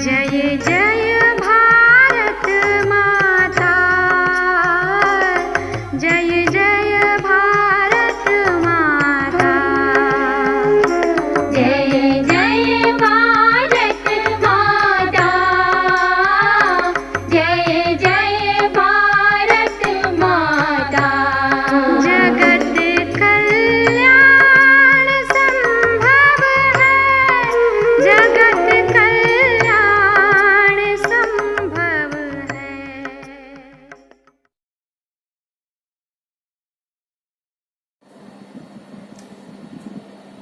जय जय भारत माता, जय जय भारत माता, जय जय भारत माता, जय जय भारत माता। जगत कल्याण संभव है, जगत कल्याण संभव है।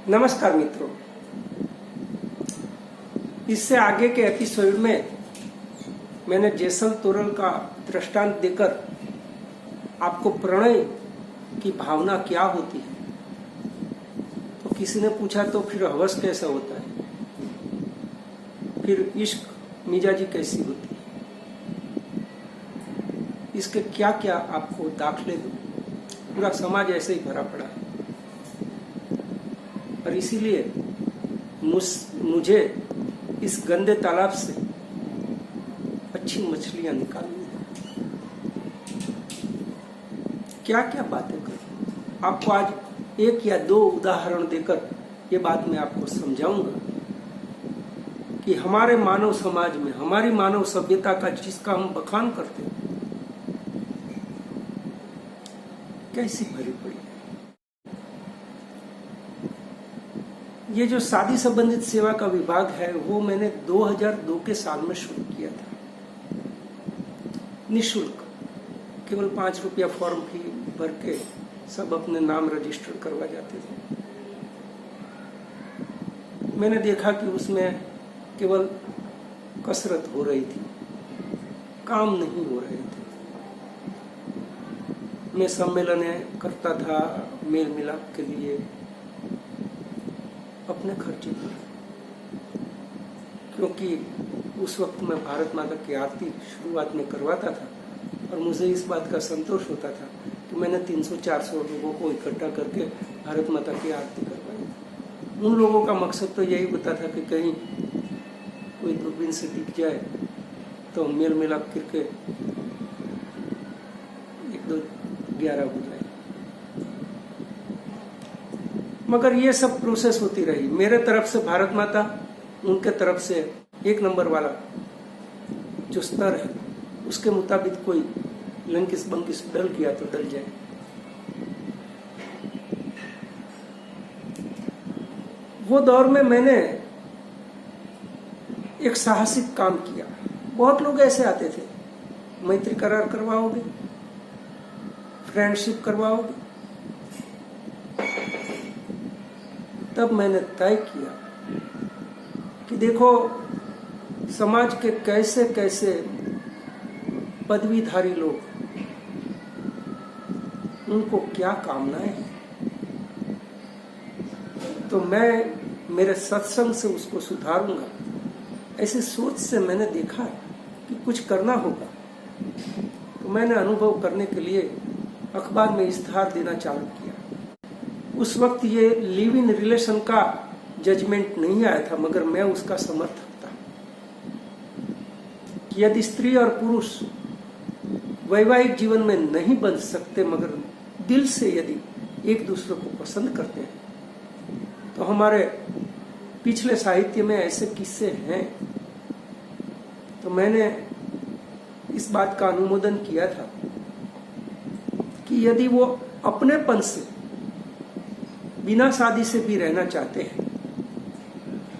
नमस्कार मित्रों, इससे आगे के एपिसोड में मैंने जेसल तोरल का दृष्टांत देकर आपको प्रणय की भावना क्या होती है, तो किसी ने पूछा तो फिर हवस कैसा होता है, फिर इश्क मिजाजी कैसी होती है, इसके क्या क्या आपको दाखले दो। पूरा समाज ऐसे ही भरा पड़ा है और इसीलिए मुझे इस गंदे तालाब से अच्छी मछलियां निकालनी है। क्या क्या बातें करूं, आपको आज एक या दो उदाहरण देकर ये बात मैं आपको समझाऊंगा कि हमारे मानव समाज में, हमारी मानव सभ्यता का जिसका हम बखान करते हैं, कैसी भरी पड़ी है। ये जो शादी संबंधित सेवा का विभाग है वो मैंने 2002 के साल में शुरू किया था, निःशुल्क। केवल 5 रुपया फॉर्म फी भर के सब अपने नाम रजिस्टर करवा जाते थे। मैंने देखा कि उसमें केवल कसरत हो रही थी, काम नहीं हो रहे थे। मैं सम्मेलन करता था मेल मिलाप के लिए अपने खर्चे पर, क्योंकि उस वक्त मैं भारत माता की आरती शुरुआत में करवाता था और मुझे इस बात का संतोष होता था कि मैंने 300-400 लोगों को इकट्ठा करके भारत माता की आरती करवाई। उन लोगों का मकसद तो यही होता था कि कहीं कोई दूरबीन से दिख जाए तो मेल मिलाप करके 1-2-11 हो जाए। मगर ये सब प्रोसेस होती रही। मेरे तरफ से भारत माता, उनके तरफ से 1 नंबर वाला जो स्तर है उसके मुताबिक कोई लंकिस बंकिस डल गया तो डल जाए। वो दौर में मैंने एक साहसिक काम किया। बहुत लोग ऐसे आते थे, मैत्री करार करवाओगे, फ्रेंडशिप करवाओगे। तब मैंने तय किया कि देखो समाज के कैसे कैसे पदवीधारी लोग, उनको क्या कामनाएं हैं, तो मैं मेरे सत्संग से उसको सुधारूंगा। ऐसी सोच से मैंने देखा कि कुछ करना होगा, तो मैंने अनुभव करने के लिए अखबार में इश्तिहार देना चालू किया। उस वक्त ये लिव इन रिलेशन का जजमेंट नहीं आया था, मगर मैं उसका समर्थक था कि यदि स्त्री और पुरुष वैवाहिक जीवन में नहीं बन सकते मगर दिल से यदि एक दूसरे को पसंद करते हैं, तो हमारे पिछले साहित्य में ऐसे किस्से हैं। तो मैंने इस बात का अनुमोदन किया था कि यदि वो अपनेपन से बिना शादी से भी रहना चाहते हैं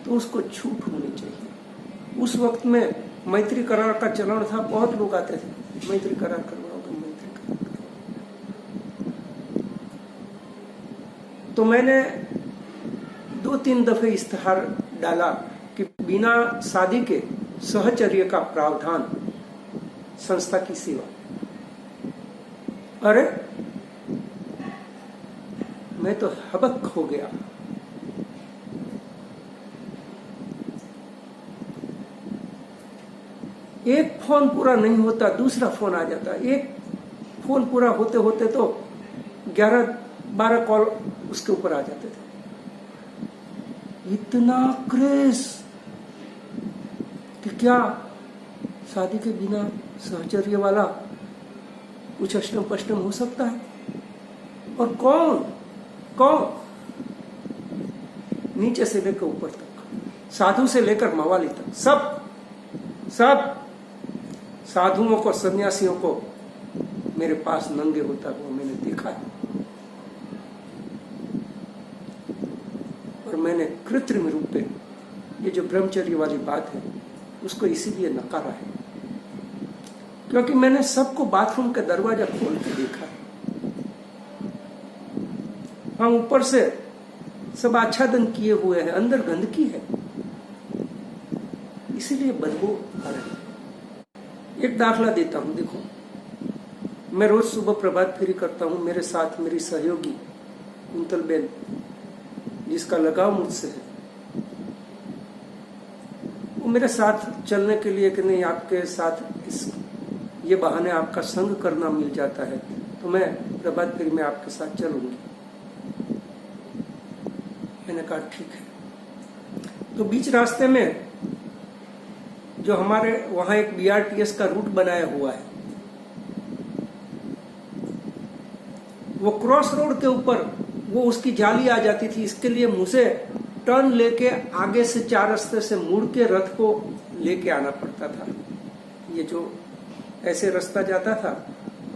तो उसको छूट होनी चाहिए। उस वक्त में मैत्री करार का चलन था, बहुत लोग आते थे, मैत्री करार करवाओगे, मैत्री करार करवाओगे। तो मैंने 2-3 दफे इश्तिहार डाला कि बिना शादी के सहचर्य का प्रावधान, संस्था की सेवा। अरे मैं तो हबक हो गया। एक फोन पूरा नहीं होता, दूसरा फोन आ जाता। एक फोन पूरा होते होते तो 11-12 कॉल उसके ऊपर आ जाते थे। इतना क्रेज कि क्या शादी के बिना सहचर्य वाला कुछ अष्टम पष्टम हो सकता है? और कौन कौन नीचे से लेकर ऊपर तक, साधु से लेकर मवाली तक, सब साधुओं को, सन्यासियों को मेरे पास नंगे होता हुआ मैंने देखा है। और मैंने कृत्रिम रूप पे ये जो ब्रह्मचर्य वाली बात है उसको इसीलिए नकारा है क्योंकि मैंने सबको बाथरूम का दरवाजा खोल के देखा है। हाँ, ऊपर से सब आच्छादन किए हुए हैं, अंदर गंदगी है, इसीलिए बदबू आ रही है। एक दाखला देता हूं, देखो, मैं रोज सुबह प्रभात फेरी करता हूं, मेरे साथ मेरी सहयोगी कुंतल बेन, जिसका लगाव मुझसे है, वो मेरे साथ चलने के लिए कि नहीं आपके साथ ये बहाने आपका संग करना मिल जाता है तो मैं प्रभात फेरी में आपके साथ चलूंगी। मैंने कहा ठीक है। तो बीच रास्ते में जो हमारे वहां एक BRTS का रूट बनाया हुआ है, वो क्रॉस रोड के ऊपर वो उसकी जाली आ जाती थी, इसके लिए मुझे टर्न लेके आगे से 4 रास्ते से मुड़ के रथ को लेके आना पड़ता था। ये जो ऐसे रास्ता जाता था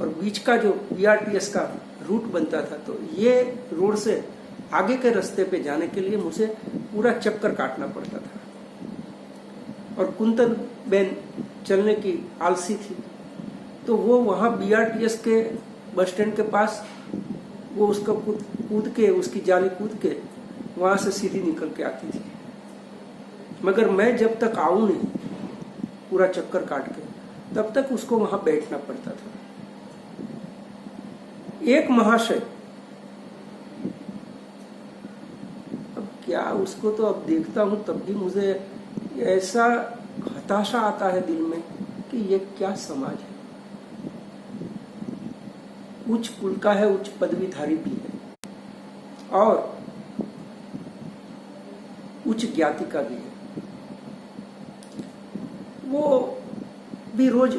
और बीच का जो BRTS का रूट बनता था, तो ये रोड से आगे के रास्ते पे जाने के लिए मुझे पूरा चक्कर काटना पड़ता था। और कुंतल बेन चलने की आलसी थी, तो वो वहां BRTS के बस स्टैंड के पास वो उसको कूद के, उसकी जाली कूद के वहां से सीधी निकल के आती थी। मगर मैं जब तक आऊं नहीं पूरा चक्कर काट के, तब तक उसको वहां बैठना पड़ता था। एक महाशय, अब क्या उसको तो अब देखता हूं तब भी मुझे ऐसा हताशा आता है दिल में कि ये क्या समाज है। उच्च कुल का है, उच्च पदवीधारी भी है और उच्च ज्ञाति का भी है। वो भी रोज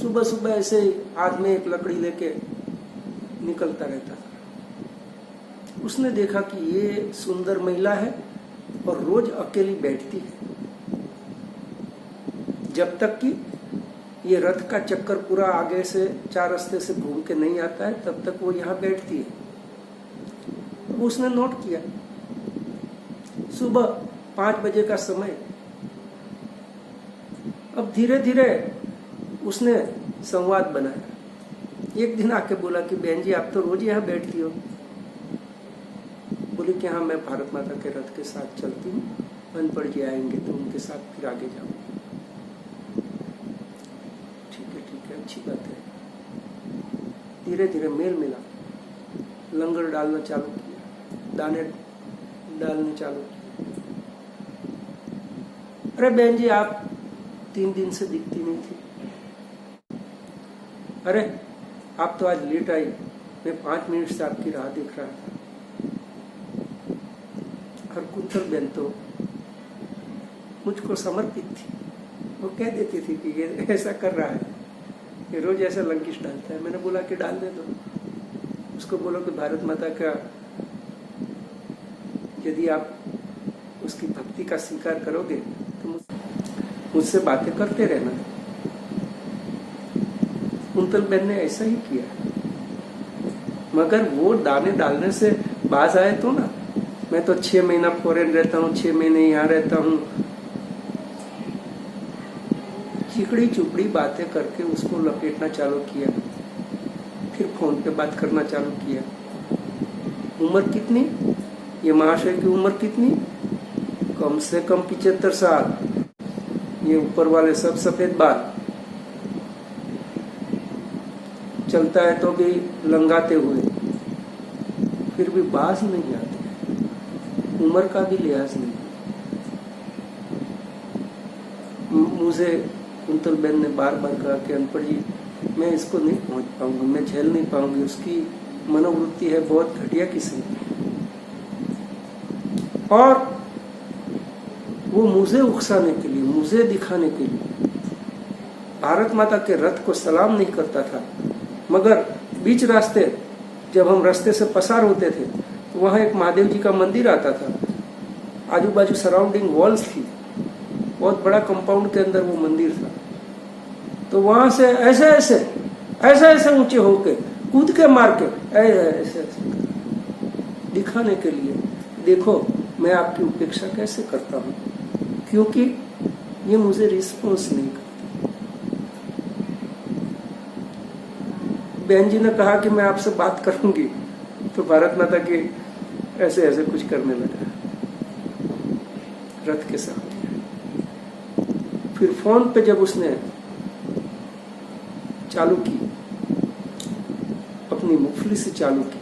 सुबह सुबह ऐसे हाथ में एक लकड़ी लेके निकलता रहता था। उसने देखा कि ये सुंदर महिला है और रोज अकेली बैठती है, जब तक कि ये रथ का चक्कर पूरा आगे से 4 रास्ते से घूम के नहीं आता है, तब तक वो यहाँ बैठती है। अब उसने नोट किया, सुबह 5 बजे का समय। अब धीरे धीरे उसने संवाद बनाया। एक दिन आके बोला कि बहन जी आप तो रोज यहाँ बैठती हो। बोली कि हाँ, मैं भारत माता के रथ के साथ चलती हूँ, अनपढ़ जी आएंगे तो उनके साथ फिर आगे जाऊंगी। ठीक है, अच्छी बात है। धीरे धीरे मेल मिला, लंगर डालना चालू किया, दाने डालने चालू किया। अरे बहन जी आप 3 दिन से दिखती नहीं थी। अरे आप तो आज लेट आई, मैं 5 मिनट से आपकी राह देख रहा था। और कुंतल बेन तो मुझको समर्पित थी, वो कह देती थी कि ये ऐसा कर रहा है, ये रोज ऐसा लंकिश डालता है। मैंने बोला कि डाल दे दो, उसको बोलो कि भारत माता का यदि आप उसकी भक्ति का स्वीकार करोगे तो मुझसे बातें करते रहना। कुंतल बेन ने ऐसा ही किया, मगर वो दाने डालने से बाज आए तो ना। मैं तो 6 महीना फॉरेन रहता हूँ, 6 महीने यहाँ रहता हूँ, चिकड़ी चुपड़ी बातें करके उसको लपेटना चालू किया। फिर फोन पे बात करना चालू किया। उम्र कितनी, ये महाशय की उम्र कितनी? कम से कम 75 साल। ये ऊपर वाले सब सफेद बाल, चलता है तो भी लंगाते हुए, फिर भी बाज नहीं आते, उम्र का भी लिहाज नहीं। मुझे कुंतल बेन ने बार बार कहा कि अनपढ़ जी मैं इसको नहीं पहुंच पाऊंगी, मैं झेल नहीं पाऊंगी, उसकी मनोवृत्ति है बहुत घटिया किस्म की। और वो मुझे उकसाने के लिए, मुझे दिखाने के लिए भारत माता के रथ को सलाम नहीं करता था, मगर बीच रास्ते जब हम रास्ते से पसार होते थे तो वहां एक महादेव जी का मंदिर आता था। आजू बाजू सराउंडिंग वॉल्स थी, बहुत बड़ा कंपाउंड के अंदर वो मंदिर था। तो वहां से ऐसे ऐसे ऊंचे होके कूद के मार के ऐसे दिखाने के लिए, देखो मैं आपकी उपेक्षा कैसे करता हूं, क्योंकि ये मुझे रिस्पॉन्स नहीं करता। बहन जी ने कहा कि मैं आपसे बात करूंगी, तो भारत माता की ऐसे ऐसे कुछ करने लगा रथ के सामने। फिर फोन पे जब उसने चालू की, अपनी मुखली से चालू की,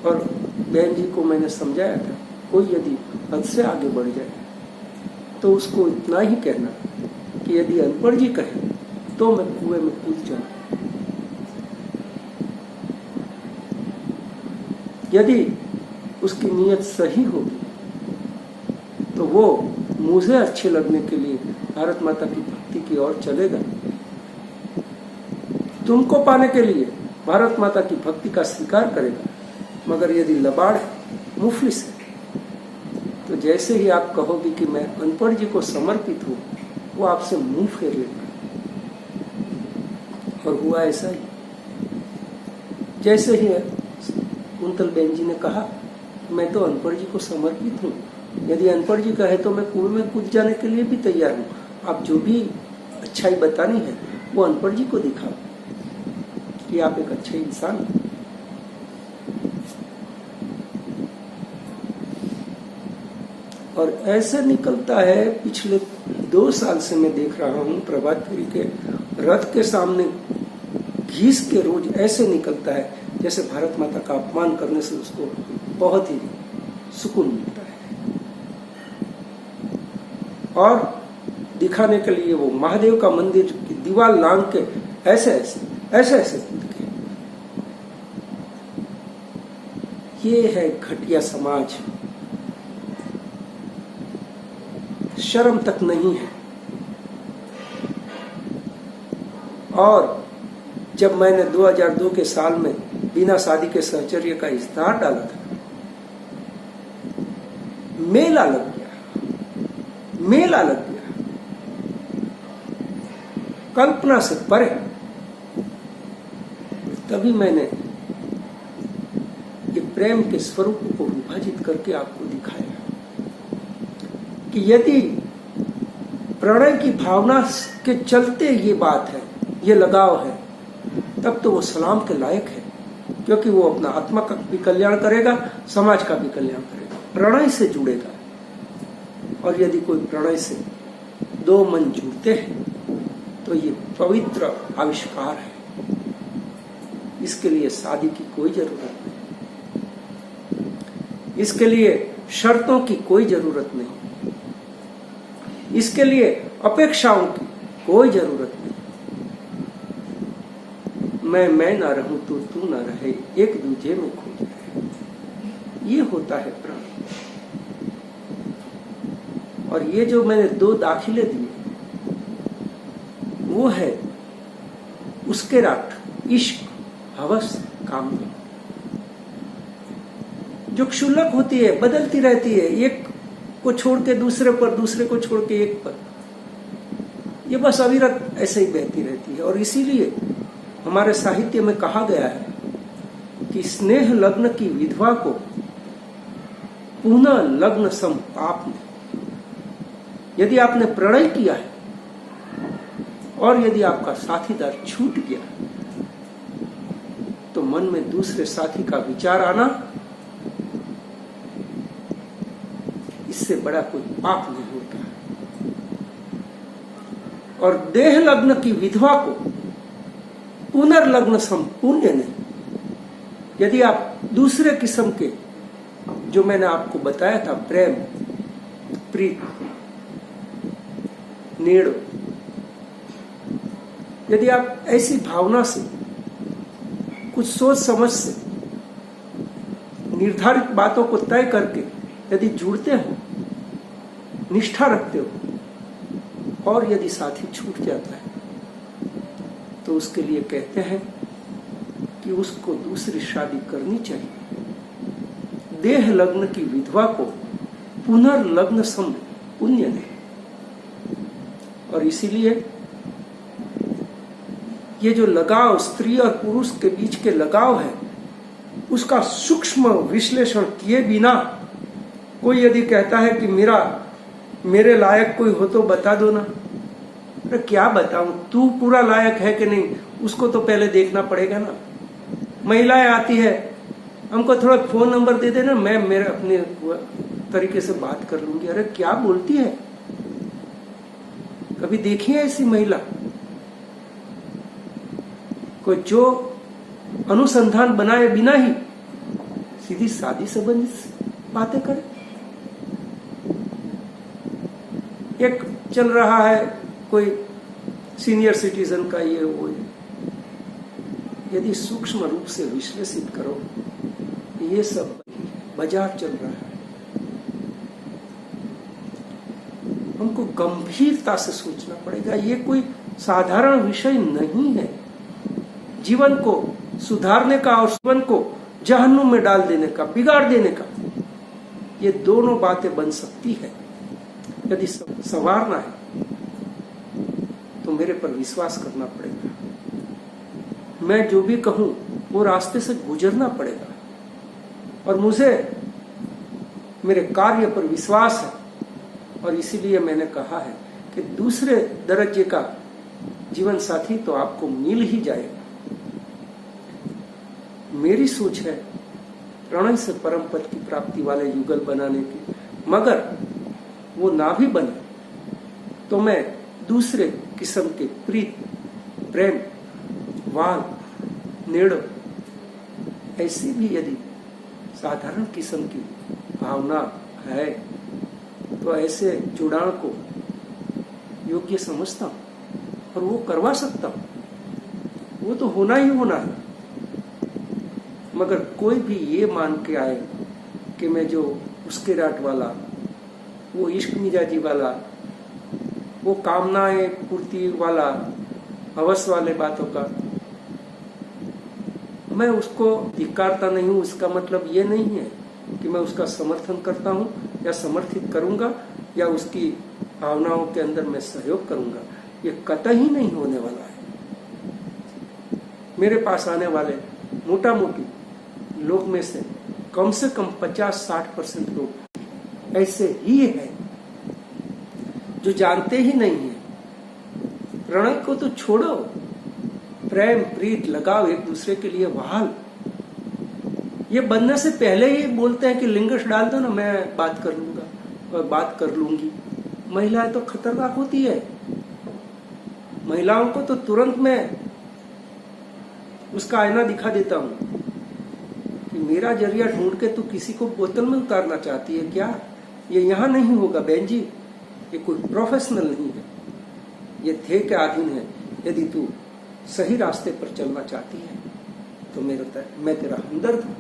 और बहन जी को मैंने समझाया था कोई यदि हद से आगे बढ़ जाए तो उसको इतना ही कहना कि यदि अनपढ़ जी कहे तो मैं कुएं में कूद जाऊं। यदि उसकी नीयत सही होगी तो वो मुझे अच्छे लगने के लिए भारत माता की भक्ति की ओर चलेगा। तुमको पाने के लिए भारत माता की भक्ति का स्वीकार करेगा। मगर यदि लबाड़ मुफलिस है तो जैसे ही आप कहोगे कि मैं अनपढ़ जी को समर्पित हूं, वो आपसे मुंह फेर लेगा। और हुआ ऐसा ही। जैसे ही कुंतल बेन जी ने कहा मैं तो अनपढ़ जी को समर्पित हूं, यदि अनपढ़ जी कहे तो मैं कुएं में कूद जाने के लिए भी तैयार हूं। आप जो भी अच्छाई बतानी है वो अनपढ़ जी को दिखाओ कि आप एक अच्छे इंसान हैं। और ऐसे निकलता है, पिछले 2 साल से मैं देख रहा हूं प्रभातपुरी के रथ के सामने घीस के रोज ऐसे निकलता है जैसे भारत माता का अपमान करने से उसको बहुत ही सुकून मिलता है। और दिखाने के लिए वो महादेव का मंदिर की दीवार लांग के ऐसे ऐसे कूद के। ये है घटिया समाज, शर्म तक नहीं है। और जब मैंने 2002 के साल में बिना शादी के सहचर्य का इश्तेहार डाला था, मेला लग गया, कल्पना से परे। तभी मैंने ये प्रेम के स्वरूप को विभाजित करके आपको दिखाया कि यदि प्रणय की भावना के चलते ये बात है, ये लगाव है, तब तो वो सलाम के लायक है, क्योंकि वो अपना आत्मा का भी कल्याण करेगा, समाज का भी कल्याण करेगा, प्रणय से जुड़ेगा। और यदि कोई प्रणय से 2 मन जुड़ते हैं तो ये पवित्र आविष्कार है। इसके लिए शादी की कोई जरूरत नहीं, इसके लिए शर्तों की कोई जरूरत नहीं, इसके लिए अपेक्षाओं की कोई जरूरत नहीं। मैं ना रहूं तो तू ना रहे, एक दूजे में खो जाए, ये होता है प्रेम। और ये जो मैंने 2 दाखिले दिए वो है उसके रात, इश्क, हवस, कामना, जो क्षुल्लक होती है, बदलती रहती है, एक को छोड़ के दूसरे पर, दूसरे को छोड़ के एक पर, ये बस अविरत ऐसे ही बहती रहती है। और इसीलिए हमारे साहित्य में कहा गया है कि स्नेह लग्न की विधवा को पुनः लग्न सम पाप ने। यदि आपने प्रणय किया है और यदि आपका साथीदार छूट गया तो मन में दूसरे साथी का विचार आना, इससे बड़ा कोई पाप नहीं होता। और देह लग्न की विधवा को पुनर्लग्न सम पुण्य नहीं। यदि आप दूसरे किस्म के, जो मैंने आपको बताया था, प्रेम, प्रीत, नेड़, यदि आप ऐसी भावना से, कुछ सोच समझ से, निर्धारित बातों को तय करके यदि जुड़ते हो निष्ठा रखते हो और यदि साथी छूट जाता है तो उसके लिए कहते हैं कि उसको दूसरी शादी करनी चाहिए। देह लग्न की विधवा को पुनर्लग्न सम पुण्य नहीं। और इसीलिए ये जो लगाव स्त्री और पुरुष के बीच के लगाव है उसका सूक्ष्म विश्लेषण किए बिना कोई यदि कहता है कि मेरे लायक कोई हो तो बता दो ना, अरे क्या बताऊं, तू पूरा लायक है कि नहीं उसको तो पहले देखना पड़ेगा ना। महिलाएं आती है, हमको थोड़ा फोन नंबर दे देना, मैं मेरे अपने तरीके से बात कर लूंगी। अरे क्या बोलती है, कभी देखी है ऐसी महिला को जो अनुसंधान बनाए बिना ही सीधी शादी संबंधित बातें करे। एक चल रहा है कोई सीनियर सिटीजन का ये वो, यदि सूक्ष्म रूप से विश्लेषित करो ये सब बाजार चल रहा है। हमको गंभीरता से सोचना पड़ेगा, ये कोई साधारण विषय नहीं है। जीवन को सुधारने का और जीवन को जहन्नुम में डाल देने का, बिगाड़ देने का, ये दोनों बातें बन सकती है। यदि संवारना है तो मेरे पर विश्वास करना पड़ेगा। मैं जो भी कहूं वो रास्ते से गुजरना पड़ेगा और मुझे मेरे कार्य पर विश्वास है। और इसीलिए मैंने कहा है कि दूसरे दर्जे का जीवन साथी तो आपको मिल ही जाएगा। मेरी सोच है प्रणय से परम पद की प्राप्ति वाले युगल बनाने की, मगर वो ना भी बने तो मैं दूसरे किस्म के प्रीत, प्रेम, वाल, नेड़ ऐसी भी यदि साधारण किस्म की भावना है तो ऐसे जुड़ान को योग्य समझता हूं और वो करवा सकता हूं। वो तो होना ही होना है। मगर कोई भी ये मान के आए कि मैं जो उसके राट वाला, वो इश्क मिजाजी वाला, वो कामनाएं पूर्ति वाला, हवस वाले बातों का, मैं उसको धिक्कारता नहीं हूं। इसका मतलब ये नहीं है कि मैं उसका समर्थन करता हूं या समर्थित करूंगा या उसकी भावनाओं के अंदर मैं सहयोग करूंगा। ये कतई नहीं होने वाला है। मेरे पास आने वाले मोटा मोटी लोग में से कम 50-60% लोग ऐसे ही हैं जो जानते ही नहीं है। प्रणय को तो छोड़ो, प्रेम, प्रीत, लगाव, एक दूसरे के लिए वहाल, ये बनने से पहले ही बोलते हैं कि लिंगश डाल दो ना, मैं बात कर लूंगा और बात कर लूंगी। महिलाएं तो खतरनाक होती है। महिलाओं को तो तुरंत मैं उसका आईना दिखा देता हूं कि मेरा जरिया ढूंढ के तू किसी को बोतल में उतारना चाहती है क्या? ये यहां नहीं होगा बहन जी, ये कोई प्रोफेशनल नहीं है, ये थे के अधीन है। यदि तू सही रास्ते पर चलना चाहती है तो मैं तेरा हमदर्द हूं।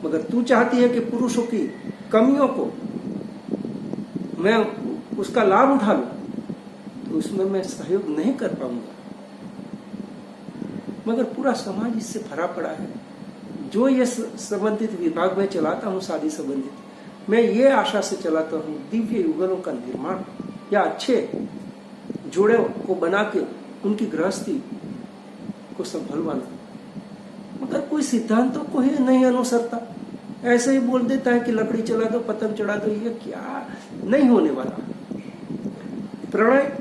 मगर तू चाहती है कि पुरुषों की कमियों को मैं उसका लाभ उठा लूं, तो उसमें मैं सहयोग नहीं कर पाऊंगा। मगर पूरा समाज इससे भरा पड़ा है। जो ये संबंधित विभाग में चलाता हूं, शादी संबंधित, मैं ये आशा से चलाता हूं दिव्य युगलों का निर्माण या अच्छे जोड़े को बना के उनकी गृहस्थी को संभलवाना। मगर कोई सिद्धांतों को ही नहीं अनुसरता, ऐसे ही बोल देता है कि लकड़ी चला दो, पतंग चढ़ा दो। ये क्या नहीं होने वाला। प्रणय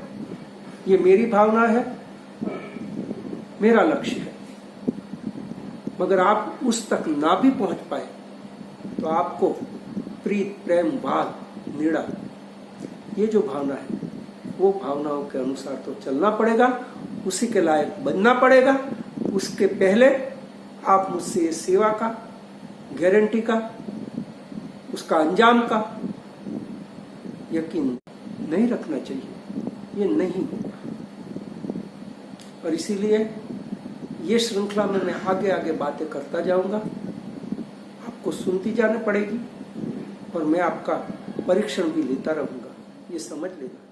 ये मेरी भावना है, मेरा लक्ष्य है। मगर आप उस तक ना भी पहुंच पाए तो आपको प्रीत, प्रेम, वाल, नीड़ा, ये जो भावना है वो भावनाओं के अनुसार तो चलना पड़ेगा, उसी के लायक बनना पड़ेगा। उसके पहले आप मुझसे सेवा का, गारंटी का, उसका अंजाम का यकीन नहीं रखना चाहिए। ये नहीं होगा। और इसीलिए ये श्रृंखला में मैं आगे आगे बातें करता जाऊंगा, आपको सुनती जाने पड़ेगी और मैं आपका परीक्षण भी लेता रहूंगा। ये समझ लेना।